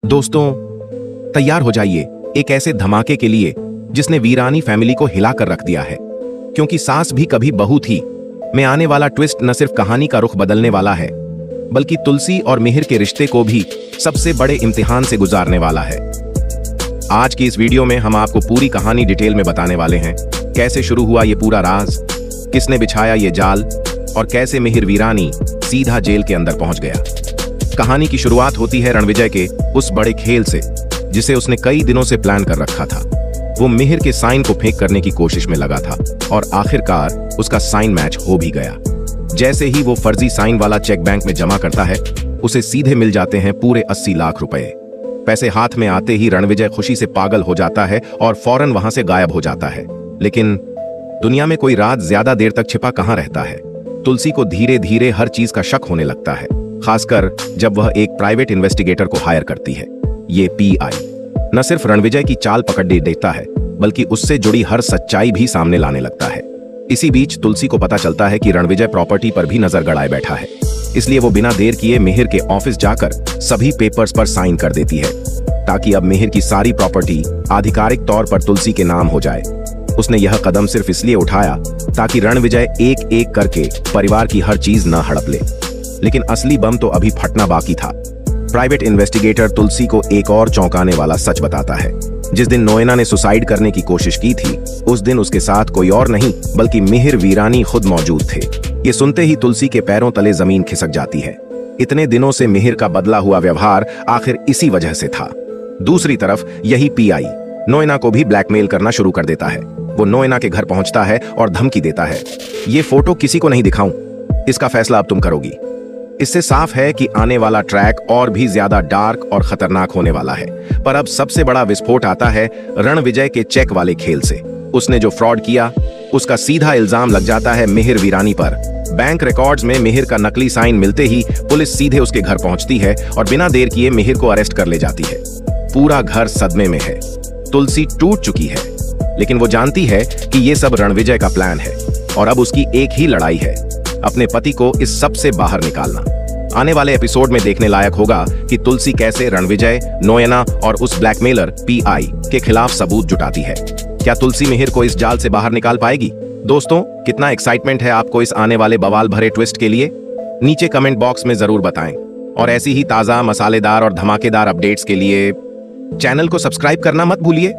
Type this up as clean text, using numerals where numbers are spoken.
दोस्तों, तैयार हो जाइए एक ऐसे धमाके के लिए जिसने वीरानी फैमिली को हिला कर रख दिया है। क्योंकि सास भी कभी बहू थी में आने वाला ट्विस्ट न सिर्फ कहानी का रुख बदलने वाला है, बल्कि तुलसी और मिहिर के रिश्ते को भी सबसे बड़े इम्तिहान से गुजारने वाला है। आज की इस वीडियो में हम आपको पूरी कहानी डिटेल में बताने वाले हैं। कैसे शुरू हुआ ये पूरा राज, किसने बिछाया ये जाल और कैसे मिहिर वीरानी सीधा जेल के अंदर पहुंच गया। कहानी की शुरुआत होती है रणविजय के उस बड़े खेल से जिसे उसने कई दिनों से प्लान कर रखा था। वो मिहिर के साइन को फेंक करने की कोशिश में लगा था और आखिरकार उसका साइन मैच हो भी गया। जैसे ही वो फर्जी साइन वाला चेक बैंक में जमा करता है, उसे सीधे मिल जाते हैं पूरे 80 लाख रुपए। पैसे हाथ में आते ही रणविजय खुशी से पागल हो जाता है और फौरन वहां से गायब हो जाता है। लेकिन दुनिया में कोई राज ज्यादा देर तक छिपा कहां रहता है। तुलसी को धीरे धीरे हर चीज का शक होने लगता है, खासकर जब वह एक प्राइवेट इन्वेस्टिगेटर को हायर करती है। ये पीआई न सिर्फ रणविजय की चाल पकड़ देता है, बल्कि उससे जुड़ी हर सच्चाई भी सामने लाने लगता है। इसी बीच तुलसी को पता चलता है कि रणविजय प्रॉपर्टी पर भी नजर गड़ाए बैठा है, इसलिए वो बिना देर किए मिहिर के ऑफिस जाकर सभी पेपर्स पर साइन कर देती है, ताकि अब मिहिर की सारी प्रॉपर्टी आधिकारिक तौर पर तुलसी के नाम हो जाए। उसने यह कदम सिर्फ इसलिए उठाया ताकि रणविजय एक एक करके परिवार की हर चीज न हड़प ले। लेकिन असली बम तो अभी फटना बाकी था। प्राइवेट इन्वेस्टिगेटर तुलसी को एक और चौंकाने वाला सच बताता है। जिस दिन नोएना ने सुसाइड करने की कोशिश की थी, उस दिन उसके साथ कोई और नहीं बल्कि मिहिर वीरानी खुद मौजूद थे। ये सुनते ही तुलसी के पैरों तले जमीन खिसक जाती है। इतने दिनों से मिहिर का बदला हुआ व्यवहार आखिर इसी वजह से था। दूसरी तरफ यही पीआई नोएना को भी ब्लैकमेल करना शुरू कर देता है। वो नोएना के घर पहुंचता है और धमकी देता है, ये फोटो किसी को नहीं दिखाऊं, इसका फैसला अब तुम करोगी। इससे साफ है कि आने वाला ट्रैक और भी ज्यादा डार्क और खतरनाक होने वाला है। पर अब सबसे बड़ा विस्फोट आता है रणविजय के चेक वाले खेल से। उसने जो फ्रॉड किया, उसका सीधा इल्जाम लग जाता है मिहिर वीरानी पर। बैंक रिकॉर्ड्स में मिहिर का नकली साइन मिलते ही पुलिस सीधे उसके घर पहुंचती है और बिना देर किए मिहिर को अरेस्ट कर ले जाती है। पूरा घर सदमे में है। तुलसी टूट चुकी है, लेकिन वो जानती है कि ये सब रणविजय का प्लान है और अब उसकी एक ही लड़ाई है, अपने पति को इस सब से बाहर निकालना। आने वाले एपिसोड में देखने लायक होगा कि तुलसी कैसे रणविजय, नोएना और उस ब्लैकमेलर पीआई के खिलाफ सबूत जुटाती है। क्या तुलसी मिहिर को इस जाल से बाहर निकाल पाएगी? दोस्तों, कितना एक्साइटमेंट है आपको इस आने वाले बवाल भरे ट्विस्ट के लिए? नीचे कमेंट बॉक्स में जरूर बताएं। और ऐसी ही ताजा, मसालेदार और धमाकेदार अपडेट्स के लिए चैनल को सब्सक्राइब करना मत भूलिए।